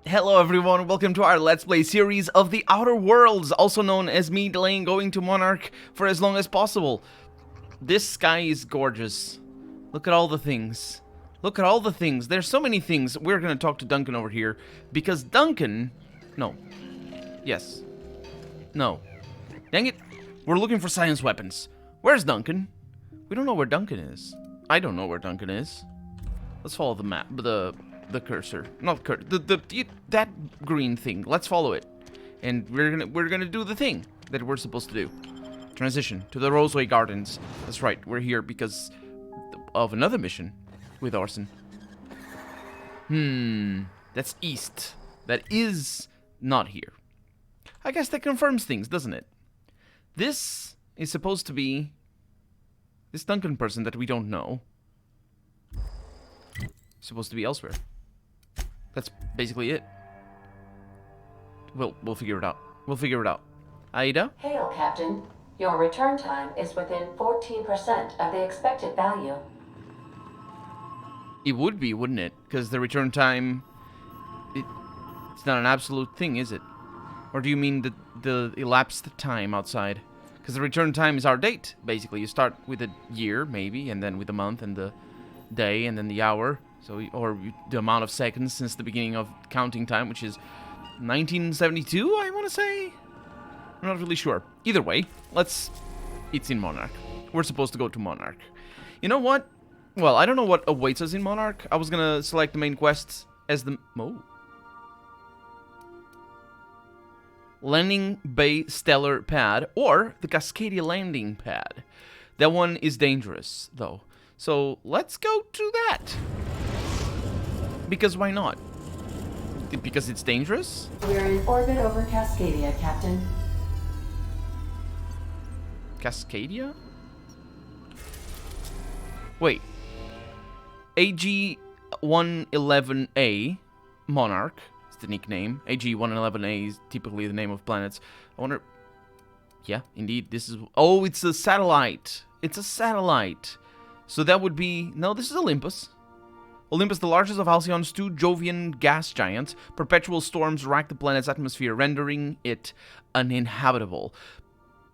Hello everyone, welcome to our Let's Play series of the Outer Worlds, also known as me delaying going to Monarch for as long as possible. This sky is gorgeous. Look at all the things. Look at all the things. There's so many things. We're gonna talk to Duncan over here, because Duncan... No. Yes. No. Dang it. We're looking for science weapons. Where's Duncan? We don't know where Duncan is. I don't know where Duncan is. Let's follow the map, the cursor, not cursor, that green thing. Let's follow it, and we're gonna do the thing that we're supposed to do. Transition to the Roseway Gardens. That's right. We're here because of another mission with Orson. That's east. That is not here. I guess that confirms things, doesn't it? This is supposed to be this Duncan person that we don't know. Supposed to be elsewhere. That's basically it. We'll figure it out. We'll figure it out. Aida? Hail, Captain. Your return time is within 14% of the expected value. It would be, wouldn't it? Because the return time... It's not an absolute thing, is it? Or do you mean the elapsed time outside? Because the return time is our date, basically. You start with a year, maybe, and then with the month, and the day, and then the hour. So, or the amount of seconds since the beginning of counting time, which is 1972, I want to say? I'm not really sure. Either way, it's in Monarch. We're supposed to go to Monarch. You know what? Well, I don't know what awaits us in Monarch. I was gonna select the main quests as the... Oh. Landing Bay Stellar Pad, or the Cascadia Landing Pad. That one is dangerous, though. So, let's go to that. Because why not? Because it's dangerous? We're in orbit over Cascadia, Captain. Cascadia? Wait. AG-111A, Monarch, is the nickname. AG-111A is typically the name of planets. I wonder... Yeah, indeed, this is... Oh, it's a satellite. It's a satellite. So that would be... No, this is Olympus. Olympus, the largest of Halcyon's two Jovian gas giants. Perpetual storms rack the planet's atmosphere, rendering it uninhabitable.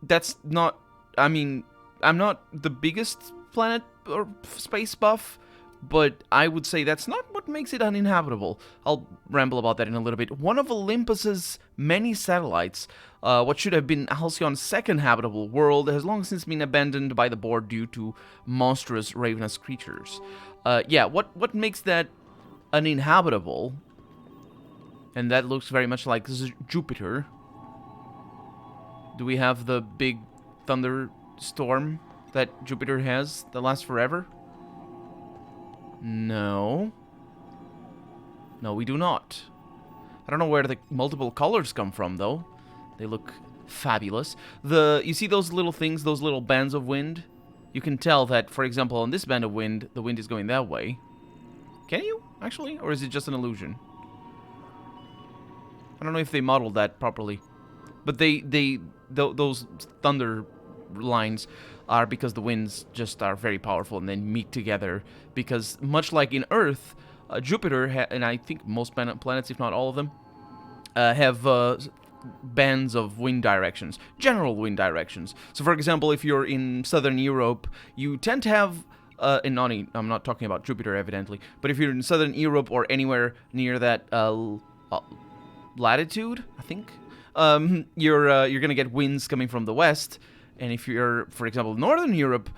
That's not... I mean, I'm not the biggest planet or space buff, but I would say that's not what makes it uninhabitable. I'll ramble about that in a little bit. One of Olympus's many satellites, what should have been Halcyon's second habitable world, has long since been abandoned by the board due to monstrous ravenous creatures. Yeah, what makes that uninhabitable? And that looks very much like Jupiter. Do we have the big thunderstorm that Jupiter has that lasts forever? No. No, we do not. I don't know where the multiple colors come from, though. They look fabulous. You see those little things, those little bands of wind? You can tell that, for example, on this band of wind, the wind is going that way. Can you, actually? Or is it just an illusion? I don't know if they modeled that properly. But those thunder lines are because the winds just are very powerful and then meet together. Because much like in Earth, Jupiter, and I think most planets, if not all of them, have bands of wind directions, general wind directions. So, for example, if you're in southern Europe, you tend to have, I'm not talking about Jupiter, evidently, but if you're in southern Europe or anywhere near that latitude, I think, you're gonna get winds coming from the west. And if you're, for example, northern Europe,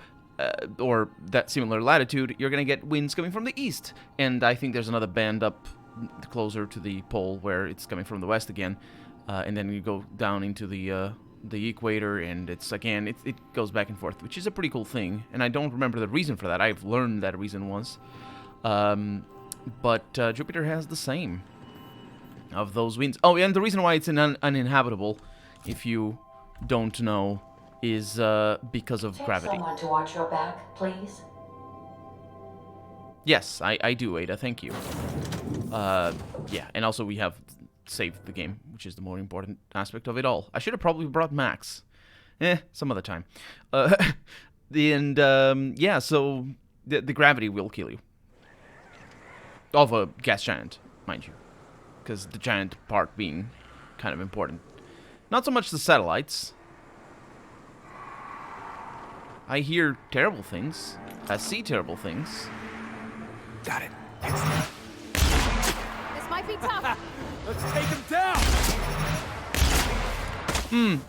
or that similar latitude, you're gonna get winds coming from the east. And I think there's another band up closer to the pole where it's coming from the west again. And then you go down into the equator, and it's again, it goes back and forth, which is a pretty cool thing. And I don't remember the reason for that. I've learned that reason once. But Jupiter has the same of those winds. Oh, and the reason why it's uninhabitable, if you don't know, is because of gravity. Someone to watch your back, please. Yes, I do, Ada. Thank you. Yeah, and also we have saved the game, which is the more important aspect of it all. I should have probably brought Max. Some other time. Yeah, so the gravity will kill you. Of a gas giant, mind you. because the giant part being kind of important. Not so much the satellites. I hear terrible things. I see terrible things. Got it. Excellent. This might be tough. Let's take him down.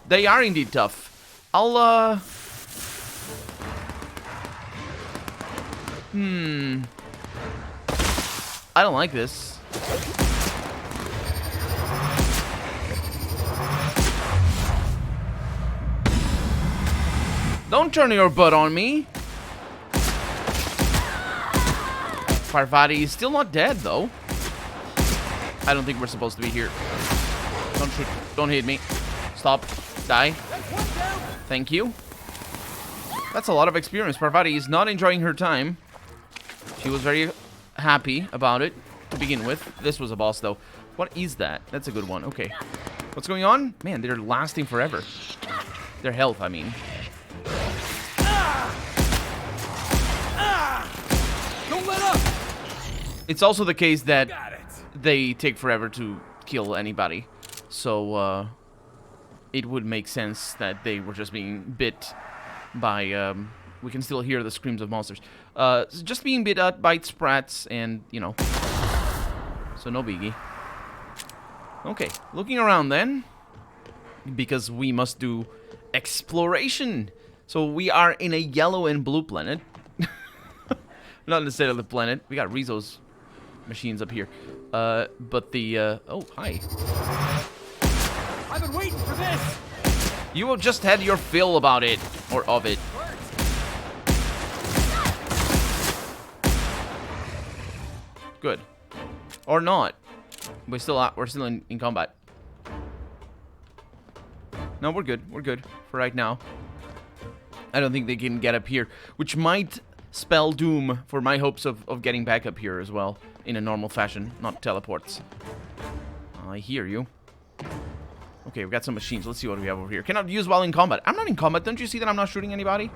They are indeed tough. I'll, I don't like this. Don't turn your butt on me. Parvati is still not dead, though. I don't think we're supposed to be here. Don't shoot. Don't hit me. Stop. Die. Thank you. That's a lot of experience. Parvati is not enjoying her time. She was very happy about it to begin with. This was a boss, though. What is that? That's a good one. Okay. What's going on? Man, they're lasting forever. Their health, I mean. Don't let up. It's also the case that they take forever to kill anybody. So, it would make sense that they were just being bit by, we can still hear the screams of monsters. Just being bit at by sprats and, you know. So no biggie. Okay, looking around then. Because we must do exploration. So we are in a yellow and blue planet. Not necessarily the planet. We got Rizzo's machines up here. But the, oh, hi. I've been waiting for this. You have just had your fill about it. Or of it. Good. Or not. We're still in combat. No, we're good. We're good for right now. I don't think they can get up here, which might spell doom for my hopes of getting back up here as well in a normal fashion, not teleports. I hear you. Okay, we got some machines. Let's see what we have over here. Cannot use while in combat. I'm not in combat. Don't you see that I'm not shooting anybody?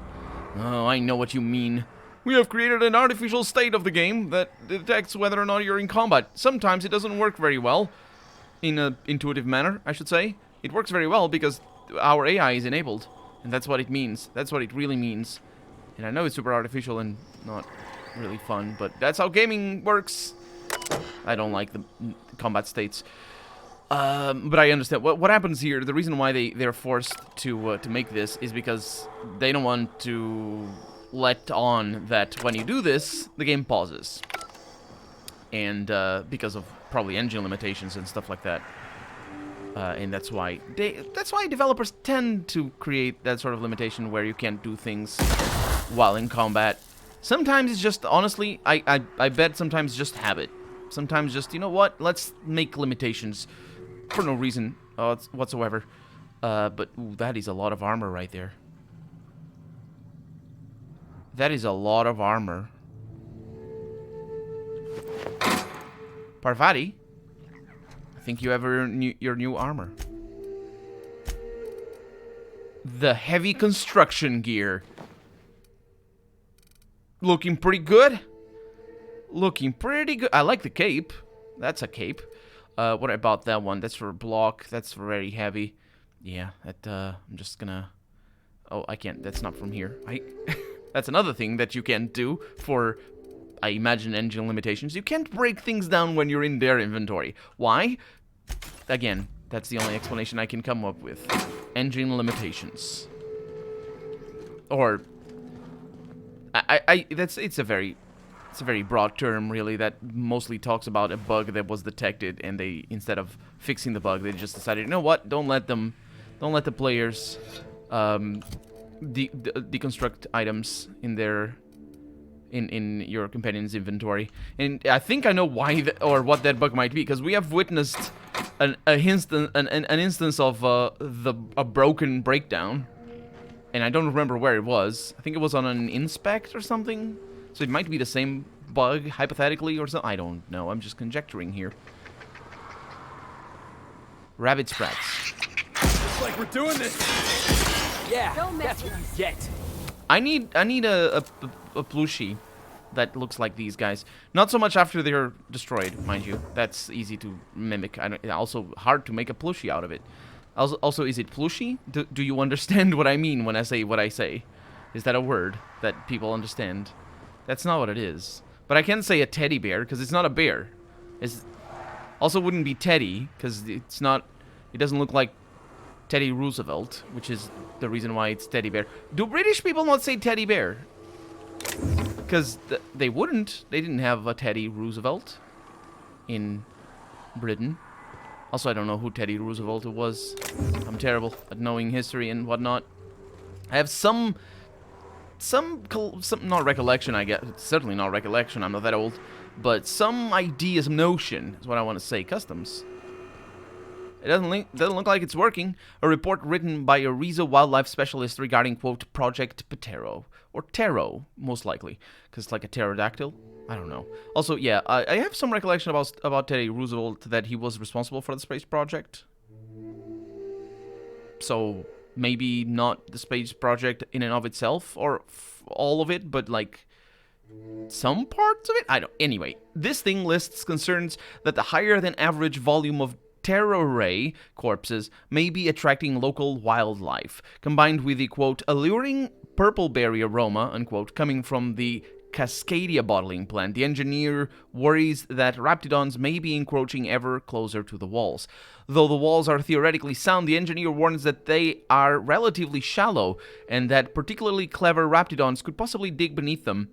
Oh, I know what you mean. We have created an artificial state of the game that detects whether or not you're in combat. Sometimes it doesn't work very well. In an intuitive manner, I should say. It works very well because our AI is enabled. And that's what it means. That's what it really means. And I know it's super artificial and not really fun, but that's how gaming works. I don't like the combat states. But I understand. What happens here, the reason why they're forced to make this is because they don't want to let on that when you do this, the game pauses. And because of probably engine limitations and stuff like that. And that's why developers tend to create that sort of limitation where you can't do things while in combat. Sometimes it's just, honestly, I bet sometimes just habit. Sometimes just, you know what, let's make limitations for no reason whatsoever. But ooh, that is a lot of armor right there. That is a lot of armor. Parvati? I think you have your new armor. The heavy construction gear. Looking pretty good. Looking pretty good. I like the cape. That's a cape. What about that one? That's for block. That's very heavy. Yeah, that, I'm just gonna... Oh, I can't. That's not from here. That's another thing that you can't do for, I imagine, engine limitations. You can't break things down when you're in their inventory. Why? Again, that's the only explanation I can come up with. Engine limitations. Or... it's a very broad term, really, that mostly talks about a bug that was detected, and they, instead of fixing the bug, they just decided, you know what, don't let the players deconstruct items in your companion's inventory. And I think I know why or what that bug might be, because we have witnessed an instance of a broken breakdown. And I don't remember where it was. I think it was on an inspect or something. So it might be the same bug, hypothetically, or something. I don't know. I'm just conjecturing here. Rabbit sprats. Looks like we're doing this. Yeah, that's what you get. I need a plushie that looks like these guys. Not so much after they're destroyed, mind you. That's easy to mimic. Also hard to make a plushie out of it. Also, is it plushy? Do you understand what I mean when I say what I say? Is that a word that people understand? That's not what it is. But I can say a teddy bear, because it's not a bear. It's also wouldn't be Teddy, because it's not... It doesn't look like Teddy Roosevelt, which is the reason why it's teddy bear. Do British people not say teddy bear? Because they wouldn't. They didn't have a Teddy Roosevelt in Britain. Also, I don't know who Teddy Roosevelt was. I'm terrible at knowing history and whatnot. I have some not recollection, I guess. Certainly not recollection, I'm not that old. But some idea, some notion is what I want to say. Customs. It doesn't look like it's working. A report written by a Riza wildlife specialist regarding, quote, Project Patero. Or Taro, most likely. Because it's like a pterodactyl. I don't know. Also, yeah, I have some recollection about Teddy Roosevelt, that he was responsible for the space project. So, maybe not the space project in and of itself, or all of it, but like some parts of it? I don't... Anyway, this thing lists concerns that the higher than average volume of Terroray corpses may be attracting local wildlife, combined with the, quote, alluring purple berry aroma, unquote, coming from the Cascadia bottling plant. The engineer worries that raptidons may be encroaching ever closer to the walls. Though the walls are theoretically sound, the engineer warns that they are relatively shallow, and that particularly clever raptidons could possibly dig beneath them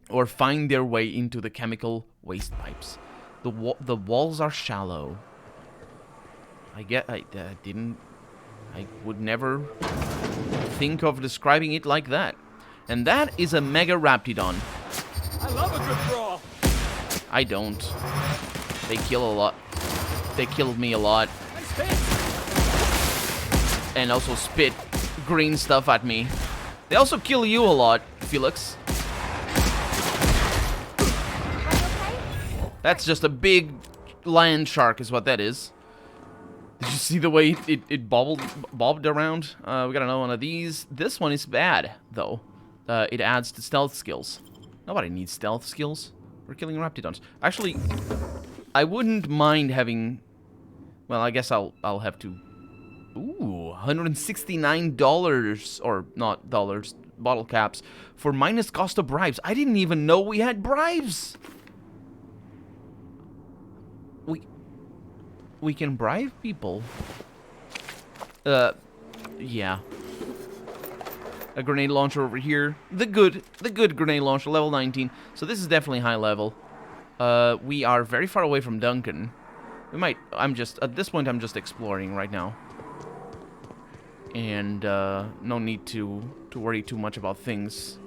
or find their way into the chemical waste pipes. The walls are shallow. I would never think of describing it like that. And that is a Mega Raptidon. I love a good brawl. I don't. They kill a lot. They killed me a lot. Nice hit. And also spit green stuff at me. They also kill you a lot, Felix. That's just a big land shark is what that is. Did you see the way it bobbed around? We got another one of these. This one is bad, though. It adds to stealth skills. Nobody needs stealth skills. We're killing raptidons. Actually, I wouldn't mind having... Well, I guess I'll have to... Ooh, $169, or not dollars, bottle caps, for minus cost of bribes. I didn't even know we had bribes. We can bribe people. Yeah. A grenade launcher over here. The good grenade launcher, level 19. So this is definitely high level. We are very far away from Duncan. We might, at this point I'm just exploring right now. And, no need to worry too much about things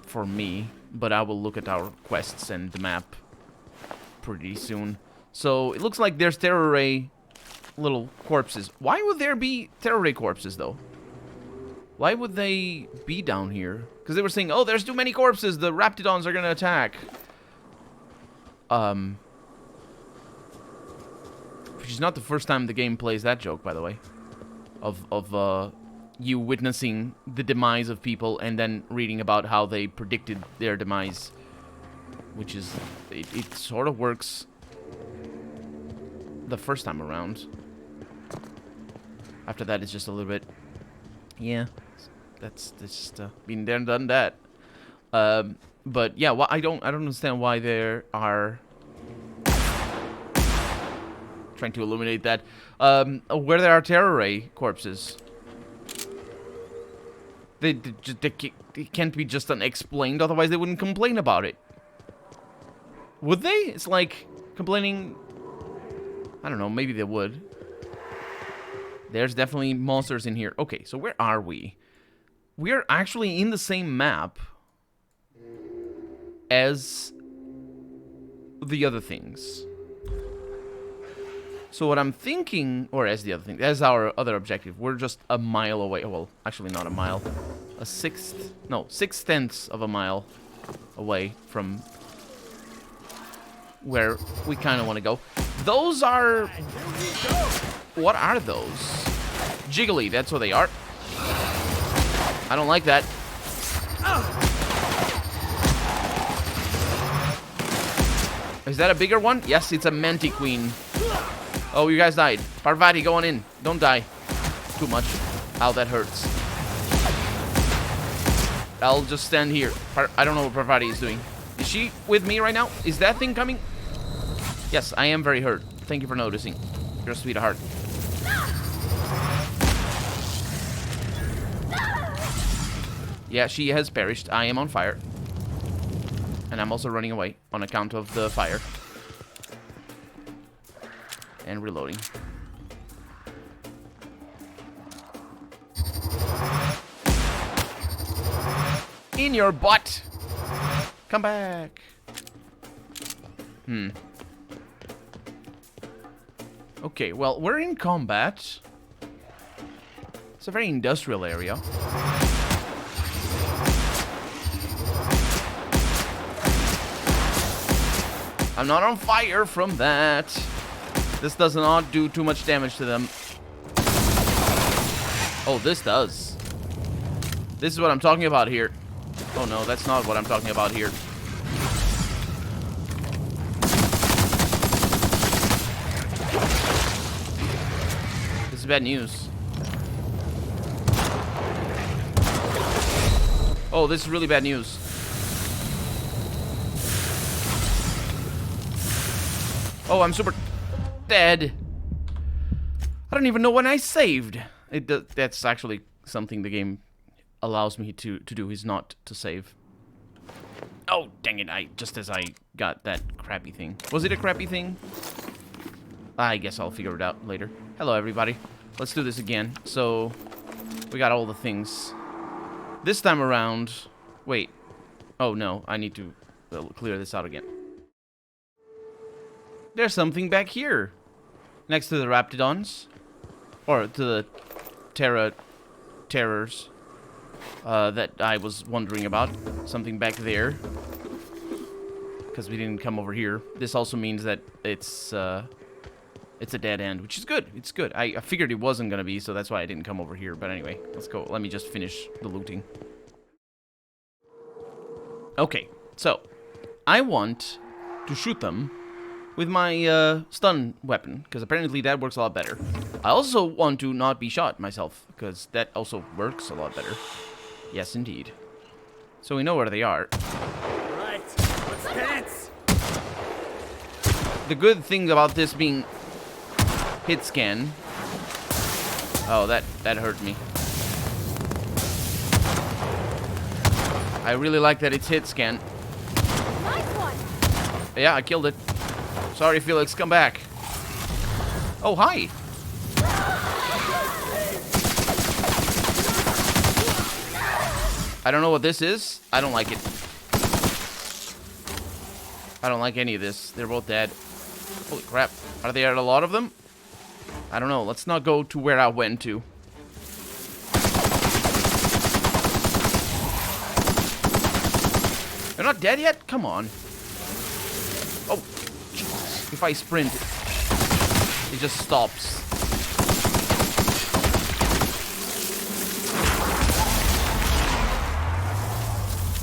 for me. But I will look at our quests and the map pretty soon. So, it looks like there's Terroray little corpses. Why would there be Terroray corpses, though? Why would they be down here? Because they were saying, oh, there's too many corpses, the Raptidons are gonna attack. Which is not the first time the game plays that joke, by the way. Of you witnessing the demise of people and then reading about how they predicted their demise. Which is, it sort of works the first time around. After that, it's just a little bit, yeah, that's just been there and done that. But yeah, I don't understand why there are, trying to illuminate that, where there are Terroray corpses. They can't be just unexplained, otherwise they wouldn't complain about it. Would they? It's like complaining. I don't know, maybe they would. There's definitely monsters in here. Okay, so where are we? We're actually in the same map as the other things. So what I'm thinking, or as the other thing, as our other objective, we're just a mile away. Well, actually not a mile. A 6/10 of a mile away from where we kind of want to go. Those are... What are those? Jiggly, that's what they are. I don't like that. Is that a bigger one? Yes, it's a Manti Queen. Oh, you guys died. Parvati, go on in. Don't die. Too much. Ow, that hurts. I'll just stand here. I don't know what Parvati is doing. Is she with me right now? Is that thing coming? Yes, I am very hurt. Thank you for noticing. You're a sweetheart. Yeah, she has perished. I am on fire. And I'm also running away on account of the fire. And reloading. In your butt! Come back! Okay, well, we're in combat. It's a very industrial area. I'm not on fire from that. This does not do too much damage to them. Oh, this does. This is what I'm talking about here. Oh no, that's not what I'm talking about here. This is bad news. Oh, this is really bad news. Oh, I'm super dead. I don't even know when I saved. That's actually something the game allows me to do, is not to save. Oh, dang it. Just as I got that crappy thing. Was it a crappy thing? I guess I'll figure it out later. Hello, everybody. Let's do this again. So, we got all the things. This time around... Wait. Oh, no. I need to clear this out again. There's something back here. Next to the Raptidons. Or to the terrors. That I was wondering about. Something back there. Because we didn't come over here. This also means that it's a dead end, which is good. It's good. I figured it wasn't going to be, so that's why I didn't come over here. But anyway, let's go. Let me just finish the looting. Okay, so I want to shoot them with my stun weapon, because apparently that works a lot better. I also want to not be shot myself, because that also works a lot better. Yes, indeed. So we know where they are. Right, let's dance. The good thing about this being hit scan... Oh, that hurt me. I really like that it's hit scan. Nice one. Yeah, I killed it. Sorry, Felix, come back. Oh, hi. I don't know what this is. I don't like it. I don't like any of this. They're both dead. Holy crap. Are there a lot of them? I don't know. Let's not go to where I went to. They're not dead yet? Come on. Oh, Jesus. If I sprint, it just stops.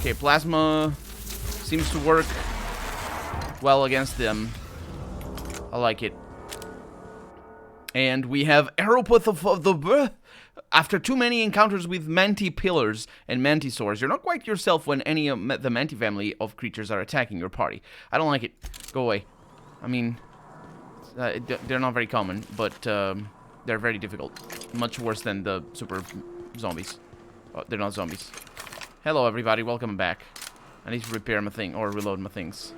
Okay, plasma seems to work well against them. I like it. And we have Aeropeth of the... After too many encounters with Manti Pillars and Mantisaurs, you're not quite yourself when any of the Manti family of creatures are attacking your party. I don't like it. Go away. I mean, they're not very common, but they're very difficult. Much worse than the super zombies. Oh, they're not zombies. Hello, everybody. Welcome back. I need to repair my thing, or reload my things.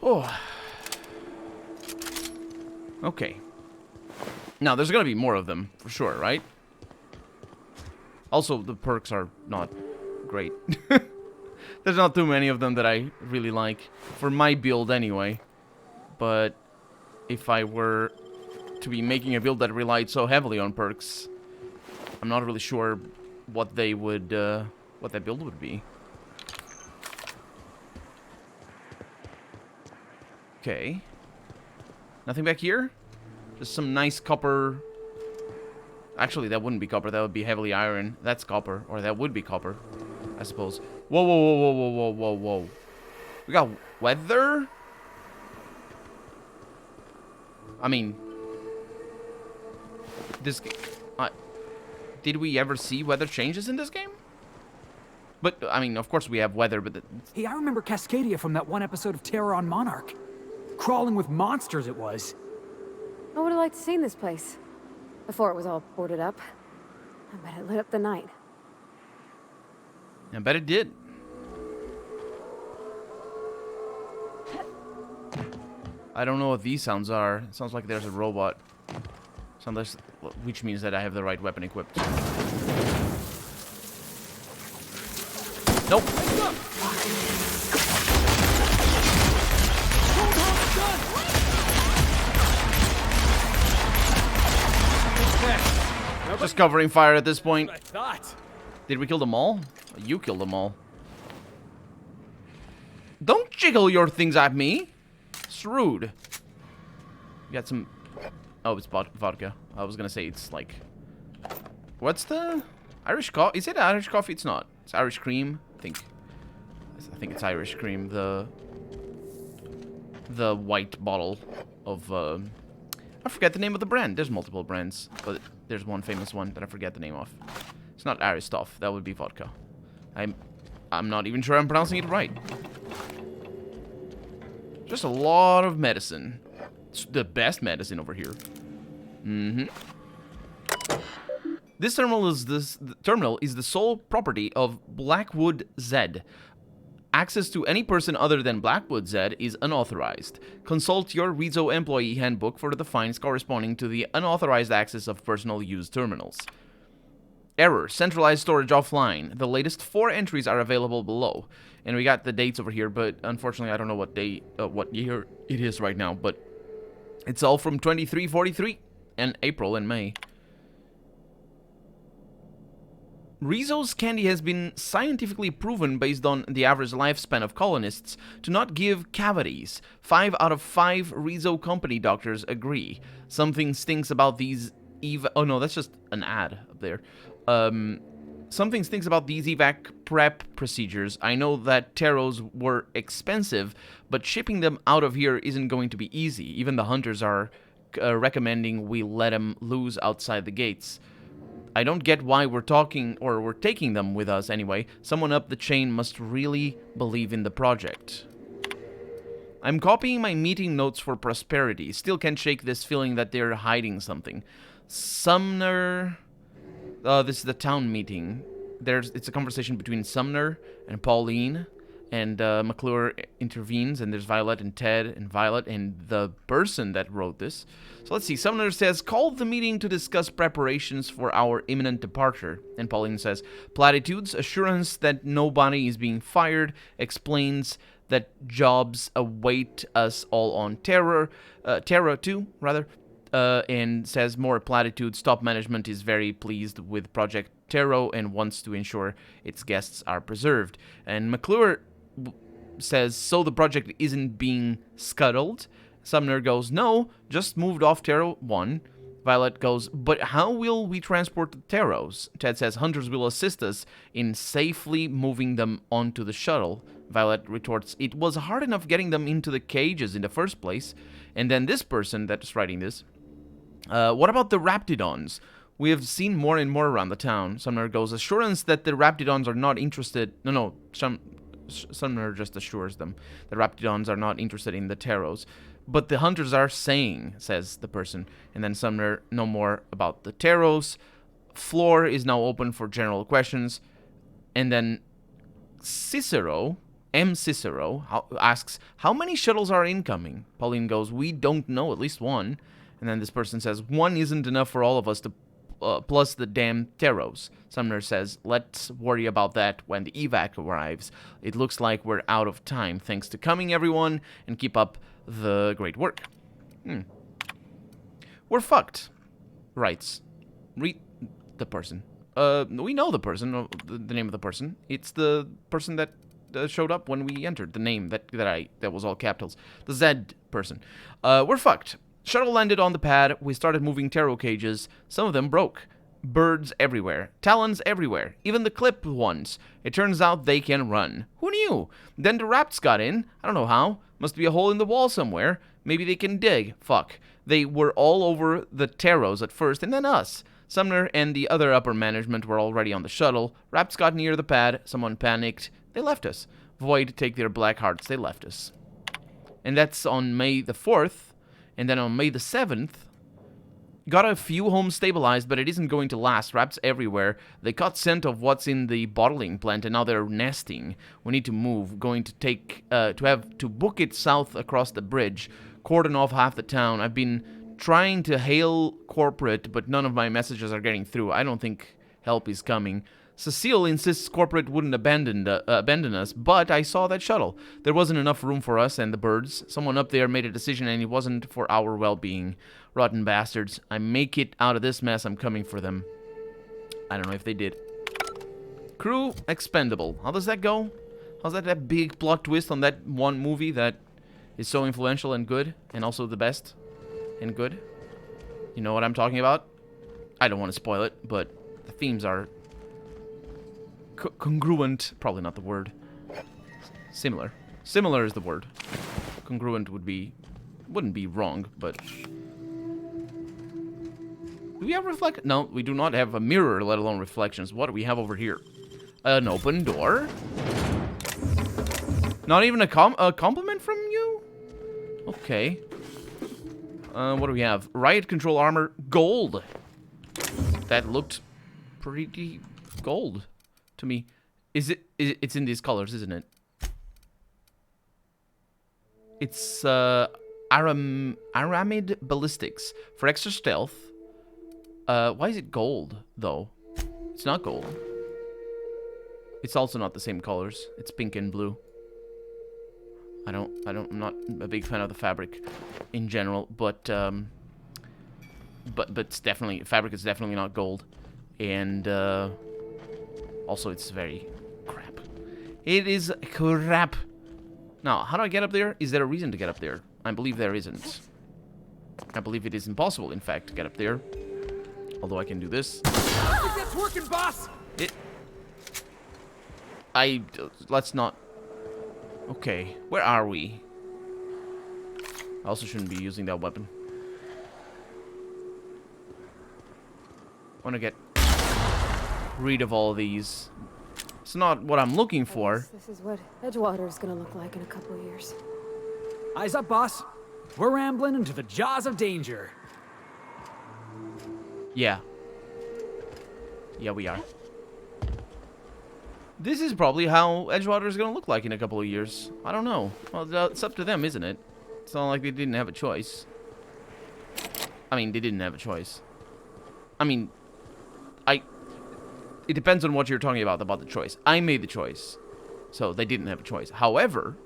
Oh. Okay. Now, there's gonna be more of them, for sure, right? Also, the perks are not great. There's not too many of them that I really like. For my build, anyway. But if I were to be making a build that relied so heavily on perks, I'm not really sure what they would, what that build would be. Okay. Nothing back here? Just some nice copper. Actually, that wouldn't be copper. That would be heavily iron. That's copper. Or that would be copper, I suppose. Whoa, whoa, whoa, whoa, whoa, whoa, whoa, whoa. We got weather. I mean, this. Did we ever see weather changes in this game? But I mean, of course we have weather, but Hey, I remember Cascadia from that one episode of Terror on Monarch. Crawling with monsters it was. I would have liked to seen this place before it was all boarded up. I bet it lit up the night. I bet it did. I don't know what these sounds are. It sounds like there's a robot. Which means that I have the right weapon equipped. Nope. Just covering fire at this point. I thought. Did we kill them all? You killed them all. Don't jiggle your things at me. It's rude. You got some... Oh, it's vodka. I was gonna say it's like... What's the... Irish coffee? Is it Irish coffee? It's not. It's Irish cream. I think it's Irish cream. The white bottle of... I forget the name of the brand. There's multiple brands, but there's one famous one that I forget the name of. It's not Irish stuff. That would be vodka. I'm not even sure I'm pronouncing it right. Just a lot of medicine. It's the best medicine over here. This terminal is the sole property of Blackwood Z. Access to any person other than Blackwood Z is unauthorized. Consult your Rizzo employee handbook for the fines corresponding to the unauthorized access of personal use terminals. Error. Centralized storage offline. The latest 4 entries are available below. And we got the dates over here, but unfortunately I don't know what what year it is right now, but it's all from 2343 and April and May. Rizzo's candy has been scientifically proven based on the average lifespan of colonists to not give cavities. 5 out of 5 Rizzo company doctors agree. Something stinks about these oh no, that's just an ad up there. Something stinks about these evac prep procedures. I know that Taros were expensive, but shipping them out of here isn't going to be easy. Even the hunters are recommending we let them loose outside the gates. I don't get why we're taking them with us anyway. Someone up the chain must really believe in the project. I'm copying my meeting notes for prosperity. Still can't shake this feeling that they're hiding something. Sumner... this is the town meeting. It's a conversation between Sumner and Pauline, and McClure intervenes, and there's Violet and Ted and Violet and the person that wrote this. So let's see. Sumner says, call the meeting to discuss preparations for our imminent departure. And Pauline says, platitudes, assurance that nobody is being fired, explains that jobs await us all on Terra 2, rather. And says more platitudes. Top management is very pleased with Project Terra and wants to ensure its guests are preserved. And McClure says, so the project isn't being scuttled. Sumner goes, no, just moved off Terra 1. Violet goes, but how will we transport the Terros? Ted says, hunters will assist us in safely moving them onto the shuttle. Violet retorts, it was hard enough getting them into the cages in the first place. And then this person that's writing this, what about the Raptidons? We have seen more and more around the town. Sumner goes, assurance that the Raptidons are not interested... No, Sumner just assures them. The Raptidons are not interested in the Terros. But the hunters are saying, says the person. And then Sumner, no more about the Terros. Floor is now open for general questions. And then Cicero, asks, how many shuttles are incoming? Pauline goes, we don't know, at least one. And then this person says, one isn't enough for all of us to... plus the damn Terros. Sumner says, let's worry about that when the evac arrives. It looks like we're out of time. Thanks to coming, everyone, and keep up the great work. We're fucked, writes. Read the person. We know the person, the name of the person. It's the person that showed up when we entered. The name that was all capitals. The Z person. We're fucked. Shuttle landed on the pad. We started moving Terror cages. Some of them broke. Birds everywhere. Talons everywhere. Even the clipped ones. It turns out they can run. Who knew? Then the rats got in. I don't know how. Must be a hole in the wall somewhere. Maybe they can dig. Fuck. They were all over the Taros at first, and then us. Sumner and the other upper management were already on the shuttle. Rats got near the pad. Someone panicked. They left us. Void, take their black hearts. They left us. And that's on May the 4th. And then on May the 7th, got a few homes stabilized, but it isn't going to last. Rats everywhere. They caught scent of what's in the bottling plant, and now they're nesting. We need to move. Going to take, to book it south across the bridge. Cordon off half the town. I've been trying to hail corporate, but none of my messages are getting through. I don't think help is coming. Cecile insists corporate wouldn't abandon us, but I saw that shuttle. There wasn't enough room for us and the birds. Someone up there made a decision, and it wasn't for our well-being. Rotten bastards. I make it out of this mess, I'm coming for them. I don't know if they did. Crew expendable. How does that go? How's that big plot twist on that one movie that is so influential and good, and also the best and good? You know what I'm talking about? I don't want to spoil it, but the themes are congruent. Probably not the word. Similar. Similar is the word. Congruent wouldn't be wrong, but... Do we have reflect? No, we do not have a mirror, let alone reflections. What do we have over here? An open door? Not even a compliment from you? Okay. What do we have? Riot control armor, gold. That looked pretty gold to me. It's in these colors, isn't it? It's aramid ballistics for extra stealth. Why is it gold though? It's not gold. It's also not the same colors. It's pink and blue. I'm not a big fan of the fabric in general, but it's definitely, fabric is definitely not gold. And also it's very crap. It is crap. Now, how do I get up there? Is there a reason to get up there? I believe there isn't. I believe it is impossible, in fact, to get up there. Although I can do this. I think that's working, boss. Let's not. Okay, where are we? I also shouldn't be using that weapon. I want to get rid of all these. It's not what I'm looking for. This is what Edgewater's gonna look like in a couple of years. Eyes up, boss. We're rambling into the jaws of danger. Yeah. Yeah, we are. This is probably how Edgewater is going to look like in a couple of years. I don't know. Well, it's up to them, isn't it? It's not like they didn't have a choice. I mean, they didn't have a choice. I mean, it depends on what you're talking about the choice. I made the choice. So they didn't have a choice. However,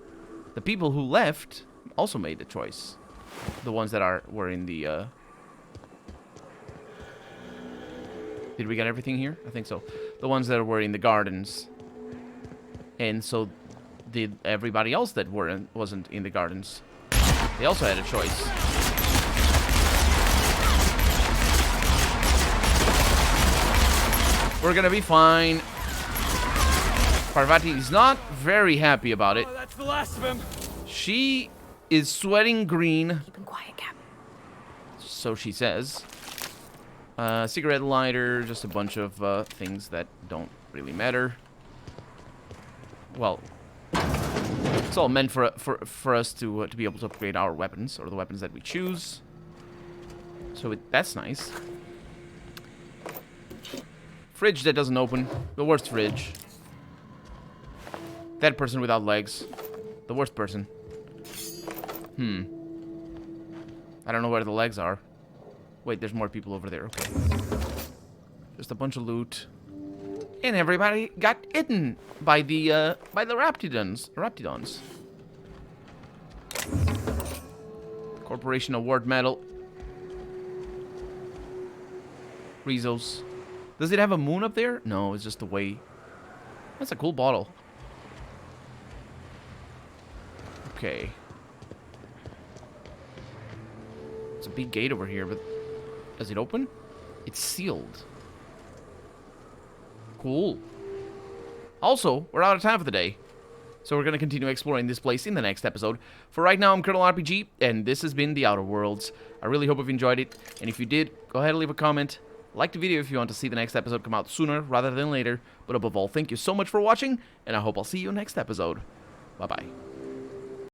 the people who left also made the choice. The ones that were in the... Did we get everything here? I think so. The ones that were in the gardens. And so did everybody else that wasn't in the gardens. They also had a choice. We're gonna be fine. Parvati is not very happy about it. Oh, that's the last of him. She is sweating green. Keep him quiet, Cap. So she says. Cigarette lighter, just a bunch of things that don't really matter. Well, it's all meant for us to be able to upgrade our weapons, or the weapons that we choose. So that's nice. Fridge that doesn't open. The worst fridge. That person without legs. The worst person. I don't know where the legs are. Wait, there's more people over there. Okay. Just a bunch of loot. And everybody got eaten by the Raptidons. Corporation Award Medal. Rizos. Does it have a moon up there? No, it's just the way. That's a cool bottle. Okay. It's a big gate over here, but does it open? It's sealed. Cool. Also, we're out of time for the day, so we're going to continue exploring this place in the next episode. For right now, I'm Colonel RPG, and this has been The Outer Worlds. I really hope you've enjoyed it, and if you did, go ahead and leave a comment. Like the video if you want to see the next episode come out sooner rather than later. But above all, thank you so much for watching, and I hope I'll see you next episode. Bye-bye.